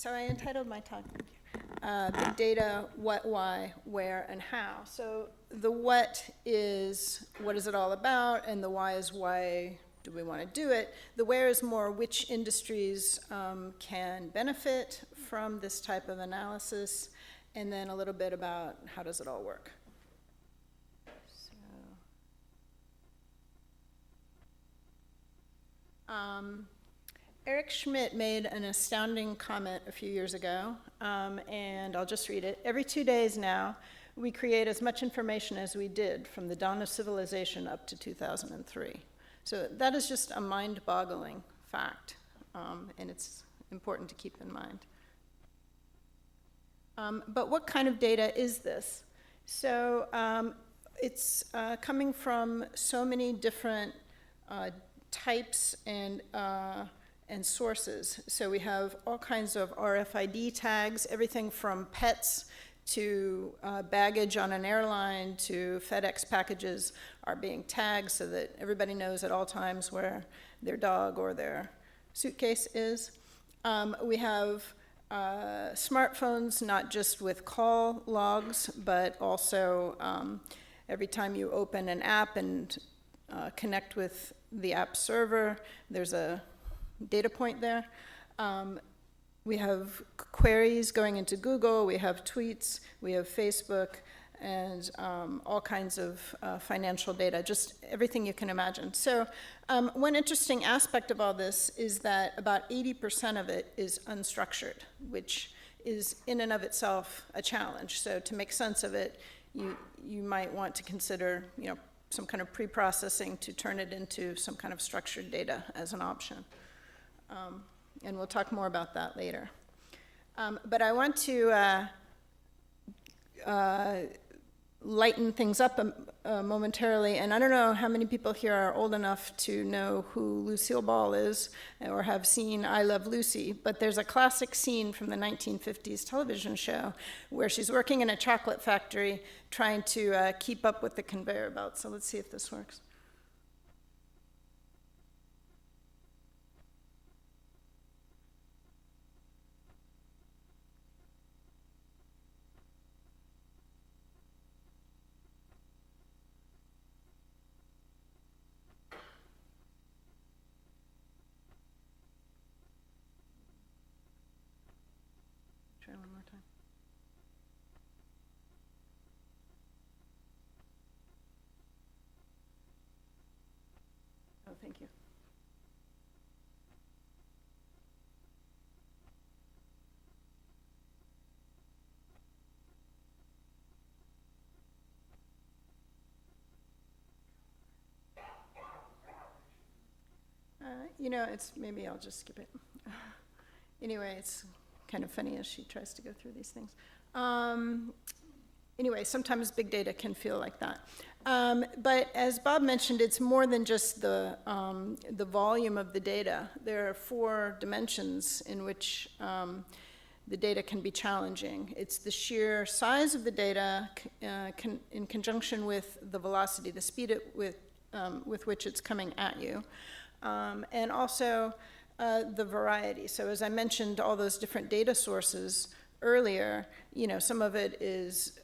So I entitled my talk, Big Data, What, Why, Where, and How. So the what is it all about, and the why is why do we want to do it. The where is more which industries can benefit from this type of analysis, and then a little bit about how does it all work. Eric Schmidt made an astounding comment a few years ago, and I'll just read it. Every 2 days now, we create as much information as we did from the dawn of civilization up to 2003. So that is just a mind-boggling fact, and it's important to keep in mind. But what kind of data is this? So it's coming from so many different types and sources. So we have all kinds of RFID tags, everything from pets to baggage on an airline to FedEx packages are being tagged so that everybody knows at all times where their dog or their suitcase is. We have smartphones, not just with call logs, but also every time you open an app and connect with the app server, there's a data point there. We have queries going into Google, we have tweets, we have Facebook, and all kinds of financial data, just everything you can imagine. So one interesting aspect of all this is that about 80% of it is unstructured, which is in and of itself a challenge. So to make sense of it, you might want to consider, some kind of pre-processing to turn it into some kind of structured data as an option. And we'll talk more about that later. But I want to lighten things up momentarily, and I don't know how many people here are old enough to know who Lucille Ball is or have seen I Love Lucy, but there's a classic scene from the 1950s television show where she's working in a chocolate factory trying to keep up with the conveyor belt. So let's see if this works. Try one more time. Oh, thank you. It's maybe I'll just skip it. Anyway, it's kind of funny as she tries to go through these things. Anyway, sometimes big data can feel like that. But as Bob mentioned, it's more than just the volume of the data. There are 4 dimensions in which the data can be challenging. It's the sheer size of the data in conjunction with the velocity, the speed with which it's coming at you, and also the variety. So as I mentioned, all those different data sources earlier, some of it is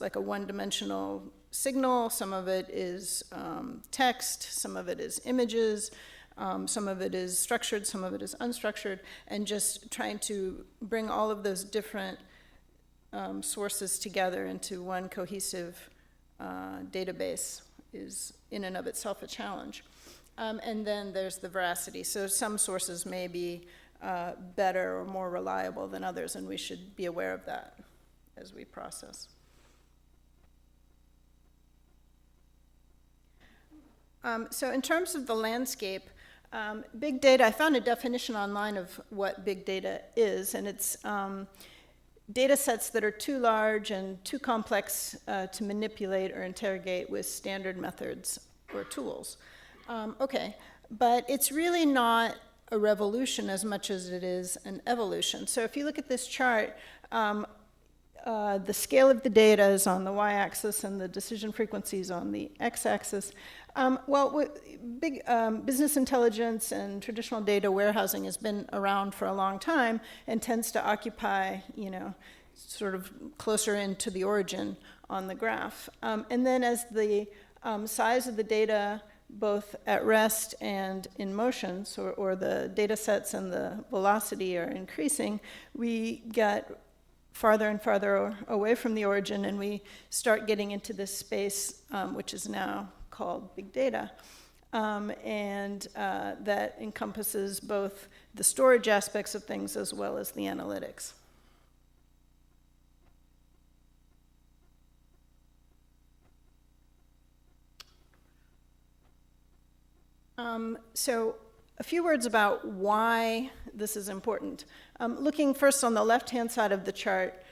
like a one-dimensional signal, some of it is text, some of it is images, some of it is structured, some of it is unstructured, and just trying to bring all of those different sources together into one cohesive database is in and of itself a challenge. And then there's the veracity. So some sources may be better or more reliable than others, and we should be aware of that as we process. So in terms of the landscape, big data, I found a definition online of what big data is, and it's data sets that are too large and too complex to manipulate or interrogate with standard methods or tools. Okay, but it's really not a revolution as much as it is an evolution. So if you look at this chart, the scale of the data is on the y-axis and the decision frequencies on the x-axis. Big business intelligence and traditional data warehousing has been around for a long time and tends to occupy, sort of closer into the origin on the graph. And then as the size of the data, both at rest and in motion, or the data sets and the velocity are increasing, we get farther and farther away from the origin, and we start getting into this space, which is now called big data. And that encompasses both the storage aspects of things as well as the analytics. So a few words about why this is important. Looking first on the left-hand side of the chart,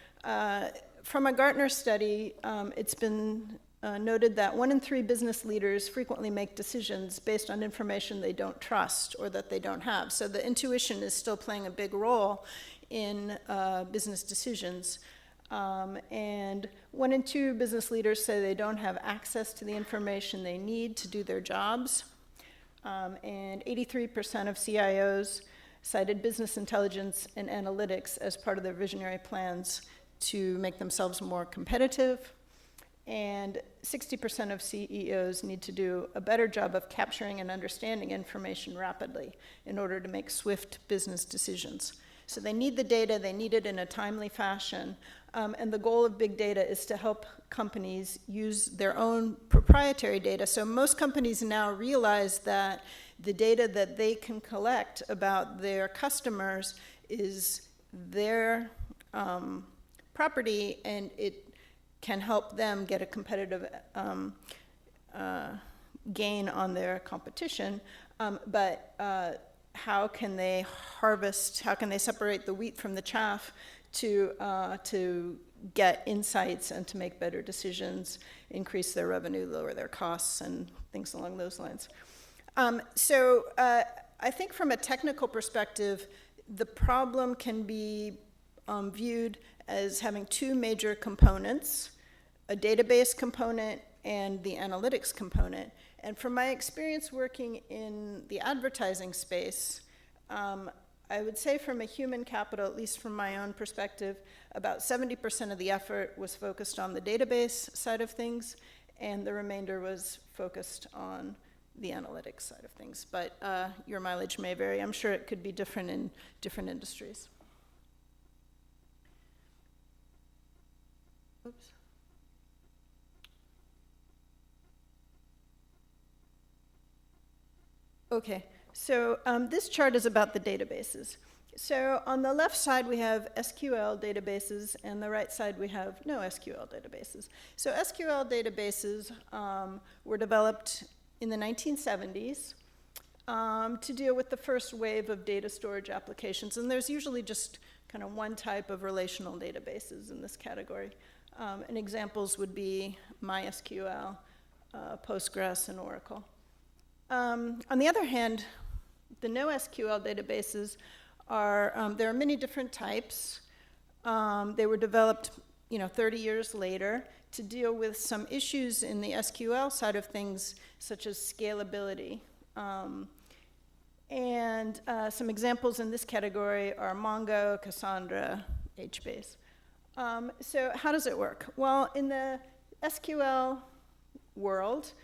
from a Gartner study, it's been noted that 1 in 3 business leaders frequently make decisions based on information they don't trust or that they don't have. So the intuition is still playing a big role in business decisions. And 1 in 2 business leaders say they don't have access to the information they need to do their jobs. And 83% of CIOs cited business intelligence and analytics as part of their visionary plans to make themselves more competitive. And 60% of CEOs need to do a better job of capturing and understanding information rapidly in order to make swift business decisions. So they need the data, they need it in a timely fashion, and the goal of big data is to help companies use their own proprietary data. So most companies now realize that the data that they can collect about their customers is their property, and it can help them get a competitive gain on their competition, but how can they harvest, how can they separate the wheat from the chaff to get insights and to make better decisions, increase their revenue, lower their costs, and things along those lines. So I think from a technical perspective, the problem can be viewed as having 2 major components, a database component and the analytics component. And from my experience working in the advertising space, I would say from a human capital, at least from my own perspective, about 70% of the effort was focused on the database side of things, and the remainder was focused on the analytics side of things. But your mileage may vary. I'm sure it could be different in different industries. Oops. Okay, so this chart is about the databases. So on the left side, we have SQL databases, and the right side, we have no SQL databases. So SQL databases were developed in the 1970s to deal with the first wave of data storage applications, and there's usually just kind of one type of relational databases in this category. And examples would be MySQL, Postgres, and Oracle. On the other hand, the NoSQL databases are, there are many different types. They were developed, 30 years later to deal with some issues in the SQL side of things, such as scalability. And some examples in this category are Mongo, Cassandra, HBase. So how does it work? Well, in the SQL world,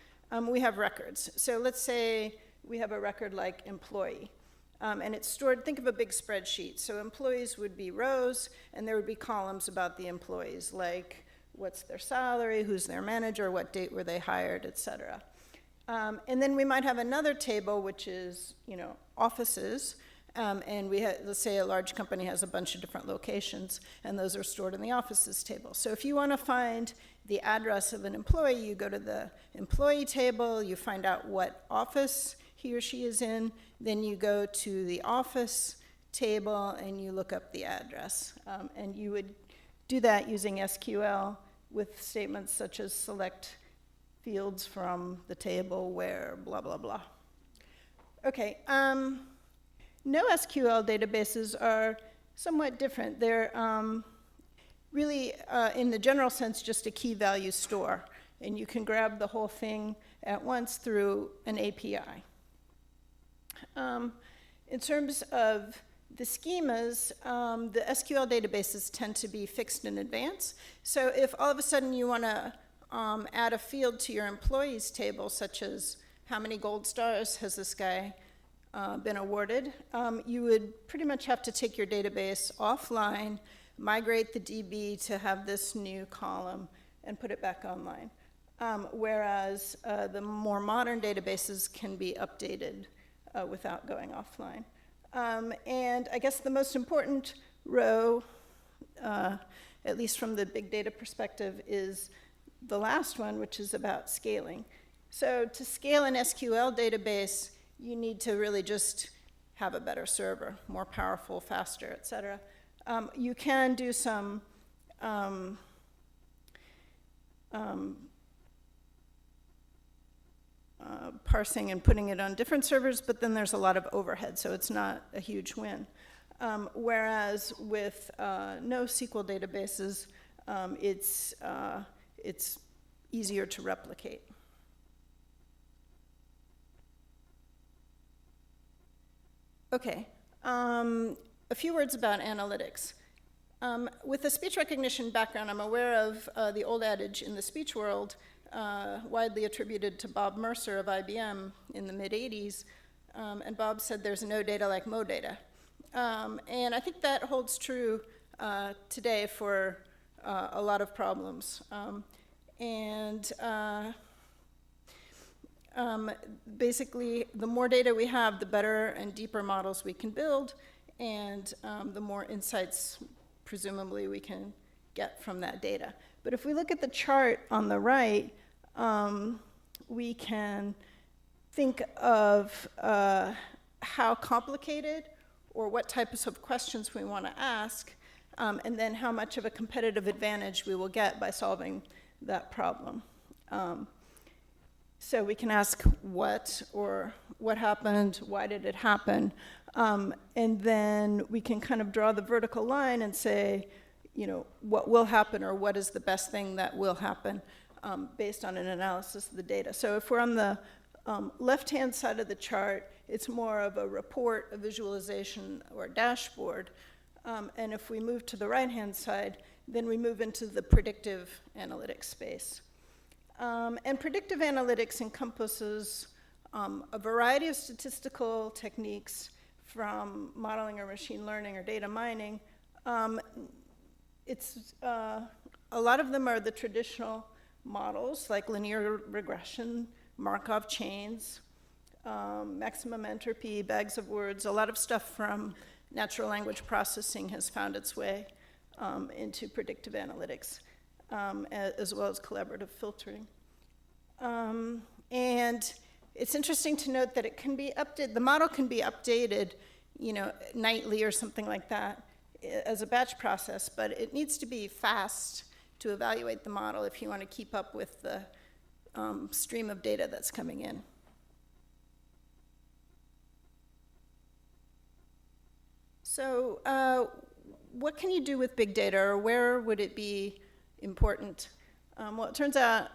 we have records. So let's say we have a record like employee, and it's stored, think of a big spreadsheet. So employees would be rows, and there would be columns about the employees, like what's their salary, who's their manager, what date were they hired, et cetera. And then we might have another table, which is, offices, and we have, let's say a large company has a bunch of different locations, and those are stored in the offices table. So if you want to find the address of an employee, you go to the employee table, you find out what office he or she is in, then you go to the office table and you look up the address. And you would do that using SQL with statements such as select fields from the table where blah, blah, blah. Okay, NoSQL databases are somewhat different. They're really, in the general sense, just a key value store. And you can grab the whole thing at once through an API. In terms of the schemas, the SQL databases tend to be fixed in advance. So if all of a sudden you want to add a field to your employees table, such as how many gold stars has this guy been awarded, you would pretty much have to take your database offline, migrate the DB to have this new column, and put it back online. Whereas the more modern databases can be updated without going offline. And I guess the most important row, at least from the big data perspective, is the last one, which is about scaling. So to scale an SQL database, you need to really just have a better server, more powerful, faster, et cetera. You can do some parsing and putting it on different servers, but then there's a lot of overhead, so it's not a huge win. Whereas with NoSQL databases, it's easier to replicate. Okay, a few words about analytics. With a speech recognition background, I'm aware of the old adage in the speech world, widely attributed to Bob Mercer of IBM in the mid-'80s, and Bob said there's no data like mo data. And I think that holds true today for a lot of problems. Basically, the more data we have, the better and deeper models we can build, and the more insights, presumably, we can get from that data. But if we look at the chart on the right, we can think of how complicated or what types of questions we want to ask, and then how much of a competitive advantage we will get by solving that problem. So we can ask what, or what happened, why did it happen, and then we can kind of draw the vertical line and say, you know, what will happen or what is the best thing that will happen based on an analysis of the data. So if we're on the left-hand side of the chart, it's more of a report, a visualization, or a dashboard. And if we move to the right-hand side, then we move into the predictive analytics space. And predictive analytics encompasses a variety of statistical techniques from modeling or machine learning or data mining. A lot of them are the traditional models, like linear regression, Markov chains, maximum entropy, bags of words. A lot of stuff from natural language processing has found its way into predictive analytics, as well as collaborative filtering. And it's interesting to note that it can be updated, the model can be updated, you know, nightly or something like that as a batch process, but it needs to be fast to evaluate the model if you want to keep up with the stream of data that's coming in. So what can you do with big data, or where would it be important? Well, it turns out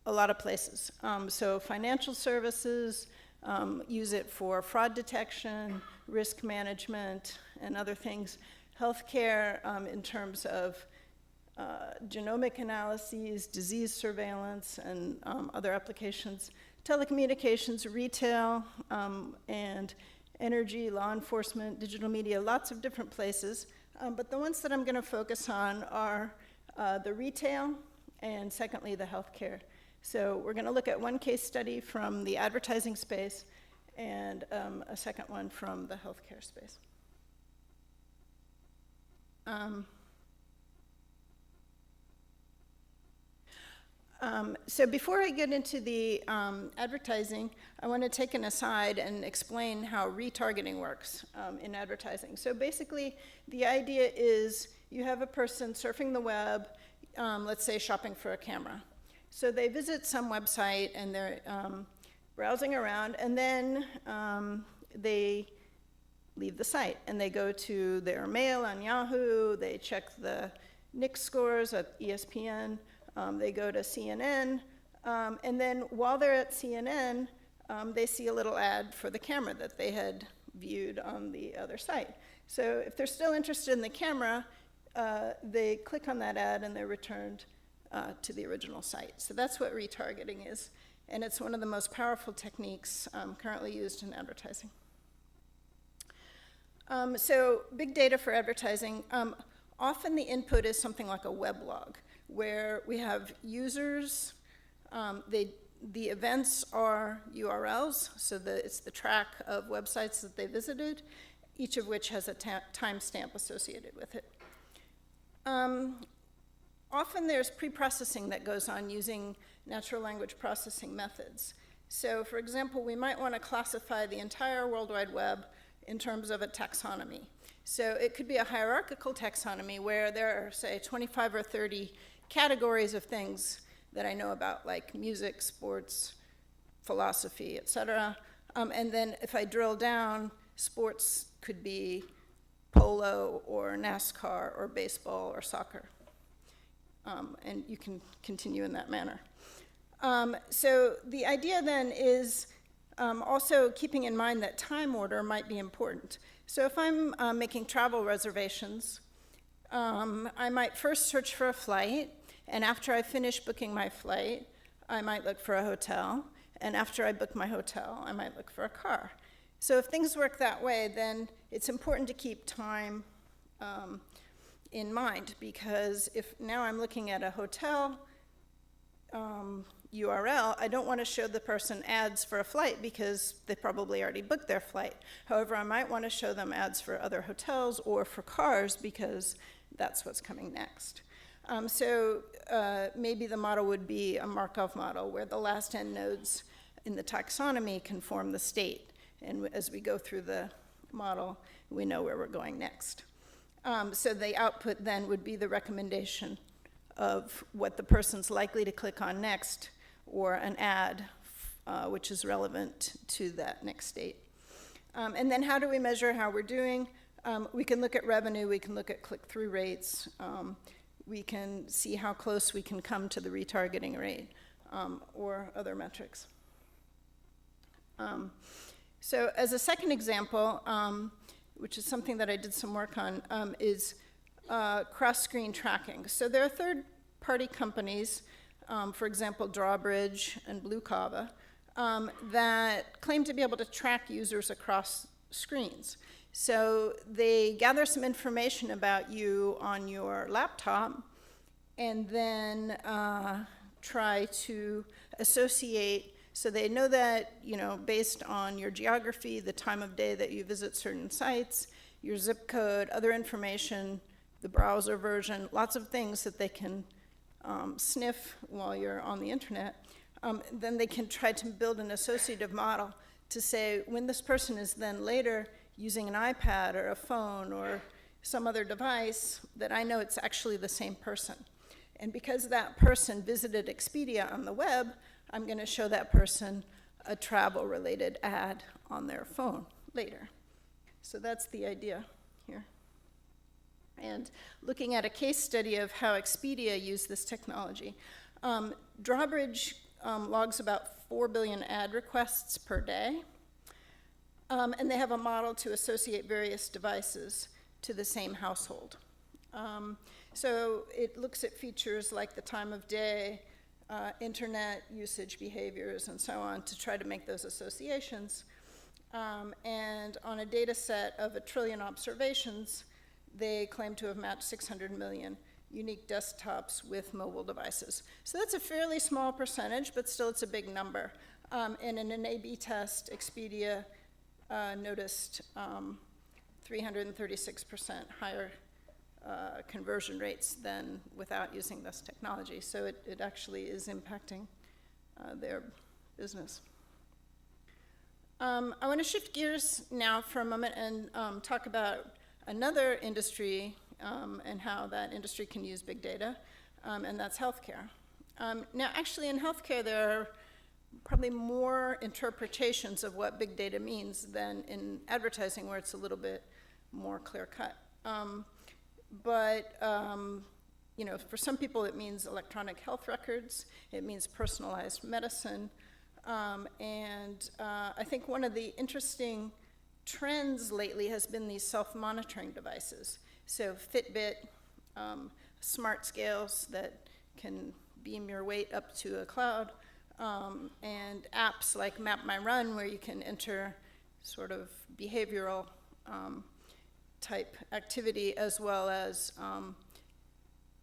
a lot of places. So financial services use it for fraud detection, risk management, and other things. Healthcare in terms of genomic analyses, disease surveillance, and other applications. Telecommunications, retail, and energy, law enforcement, digital media, lots of different places. But the ones that I'm going to focus on are the retail, and secondly, the healthcare. So we're going to look at one case study from the advertising space and a second one from the healthcare space. So before I get into the advertising, I want to take an aside and explain how retargeting works in advertising. So basically, the idea is you have a person surfing the web, let's say shopping for a camera. So they visit some website and they're browsing around, and then they leave the site and they go to their mail on Yahoo, they check the Nick scores at ESPN, they go to CNN, and then while they're at CNN, they see a little ad for the camera that they had viewed on the other site. So if they're still interested in the camera, they click on that ad and they're returned to the original site. So that's what retargeting is, and it's one of the most powerful techniques currently used in advertising. So big data for advertising, often the input is something like a weblog, where we have users, the events are URLs, so it's the track of websites that they visited, each of which has a timestamp associated with it. Often there's pre-processing that goes on using natural language processing methods. So for example, we might want to classify the entire World Wide Web in terms of a taxonomy. So it could be a hierarchical taxonomy where there are, say, 25 or 30 categories of things that I know about, like music, sports, philosophy, et cetera. And then if I drill down, sports could be polo or NASCAR or baseball or soccer. And you can continue in that manner. So the idea then is also keeping in mind that time order might be important. So if I'm making travel reservations, I might first search for a flight, and after I finish booking my flight, I might look for a hotel, and after I book my hotel, I might look for a car. So if things work that way, then it's important to keep time in mind, because if now I'm looking at a hotel URL, I don't want to show the person ads for a flight because they probably already booked their flight. However, I might want to show them ads for other hotels or for cars because that's what's coming next. So maybe the model would be a Markov model where the last n nodes in the taxonomy can form the state. And as we go through the model, we know where we're going next. So the output then would be the recommendation of what the person's likely to click on next, or an ad which is relevant to that next state. And then how do we measure how we're doing? We can look at revenue, we can look at click-through rates, we can see how close we can come to the retargeting rate, or other metrics. So as a second example, which is something that I did some work on, is cross-screen tracking. So there are third-party companies, for example, Drawbridge and bu.edu, that claim to be able to track users across screens. So they gather some information about you on your laptop and then try to associate, so they know that, you know, based on your geography, the time of day that you visit certain sites, your zip code, other information, the browser version, lots of things that they can sniff while you're on the internet. Then they can try to build an associative model to say when this person is then later using an iPad or a phone or some other device, that I know it's actually the same person. And because that person visited Expedia on the web, I'm going to show that person a travel-related ad on their phone later. So that's the idea here. And looking at a case study of how Expedia used this technology, Drawbridge logs about 4 billion ad requests per day. And they have a model to associate various devices to the same household. So it looks at features like the time of day, internet usage behaviors, and so on to try to make those associations. And on a data set of 1 trillion observations, they claim to have matched 600 million unique desktops with mobile devices. So that's a fairly small percentage, but still it's a big number. And in an A/B test, Expedia noticed 336% higher conversion rates than without using this technology. So it actually is impacting their business. I want to shift gears now for a moment and talk about another industry and how that industry can use big data, and that's healthcare. Now, actually, in healthcare, there are probably more interpretations of what big data means than in advertising, where it's a little bit more clear-cut. But for some people it means electronic health records, it means personalized medicine, and I think one of the interesting trends lately has been these self-monitoring devices. So Fitbit, smart scales that can beam your weight up to a cloud, and apps like Map My Run, where you can enter sort of behavioral type activity, as well as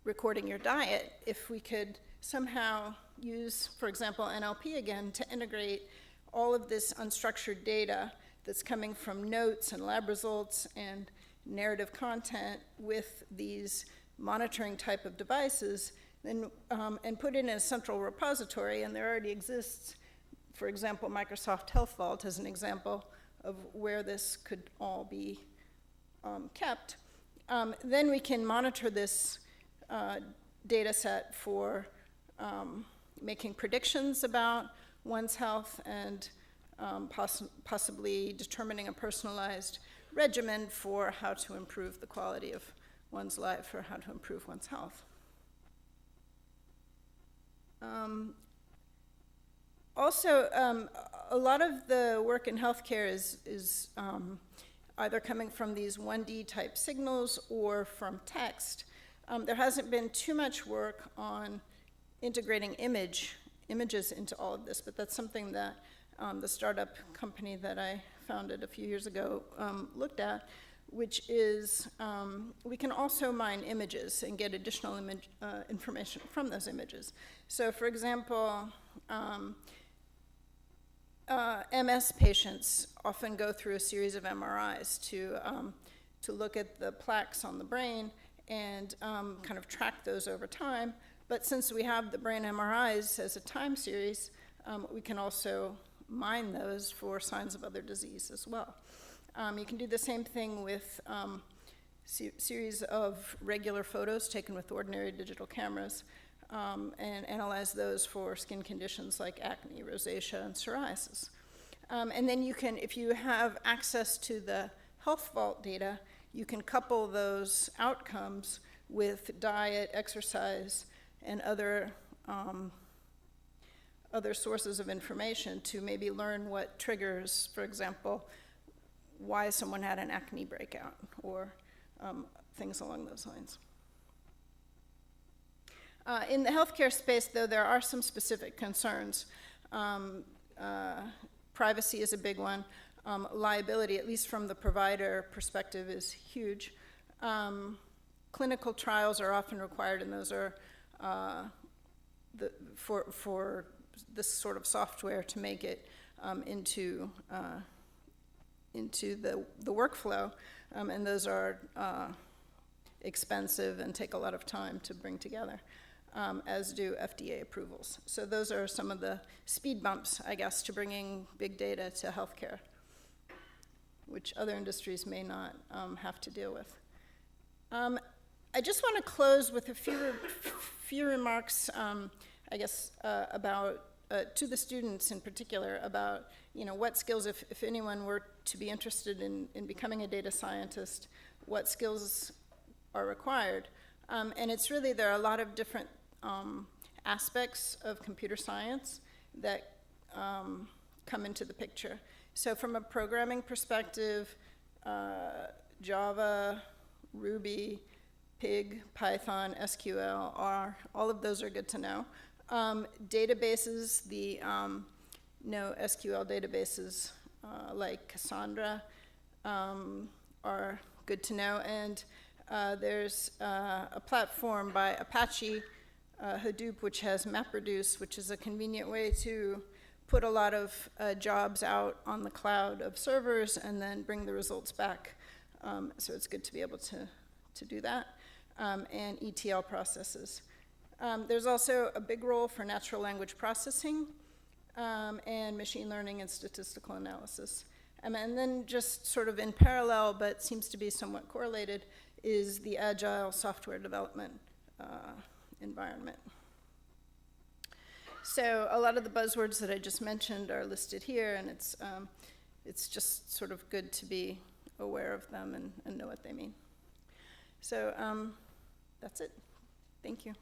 recording your diet. If we could somehow use, for example, NLP again, to integrate all of this unstructured data that's coming from notes and lab results and narrative content with these monitoring type of devices, then, and put it in a central repository, and there already exists, for example, Microsoft Health Vault as an example of where this could all be kept, then we can monitor this data set for making predictions about one's health and possibly determining a personalized regimen for how to improve the quality of one's life or how to improve one's health. Also, a lot of the work in healthcare is either coming from these 1D type signals or from text. There hasn't been too much work on integrating images into all of this, but that's something that the startup company that I founded a few years ago looked at, which is we can also mine images and get additional information from those images. So for example, MS patients often go through a series of MRIs to look at the plaques on the brain and kind of track those over time. But since we have the brain MRIs as a time series, we can also mine those for signs of other disease as well. You can do the same thing with series of regular photos taken with ordinary digital cameras and analyze those for skin conditions like acne, rosacea, and psoriasis. And then you can, if you have access to the Health Vault data, you can couple those outcomes with diet, exercise, and other sources of information to maybe learn what triggers, for example, why someone had an acne breakout or things along those lines. In the healthcare space, though, there are some specific concerns. Privacy is a big one. Liability, at least from the provider perspective, is huge. Clinical trials are often required, and those are for this sort of software to make it into the workflow, and those are expensive and take a lot of time to bring together, as do FDA approvals. So those are some of the speed bumps, I guess, to bringing big data to healthcare, which other industries may not have to deal with. I just want to close with a few remarks, I guess, about to the students in particular about what skills, if anyone were to be interested in becoming a data scientist, what skills are required. And it's really, there are a lot of different aspects of computer science that come into the picture. So from a programming perspective, Java, Ruby, Pig, Python, SQL, R, all of those are good to know. Databases, the NoSQL databases like Cassandra are good to know. And there's a platform by Apache, Hadoop, which has MapReduce, which is a convenient way to put a lot of jobs out on the cloud of servers and then bring the results back. So it's good to be able to do that. And ETL processes. There's also a big role for natural language processing and machine learning and statistical analysis. And then just sort of in parallel, but seems to be somewhat correlated, is the agile software development environment. So a lot of the buzzwords that I just mentioned are listed here, and it's just sort of good to be aware of them and know what they mean. So that's it. Thank you.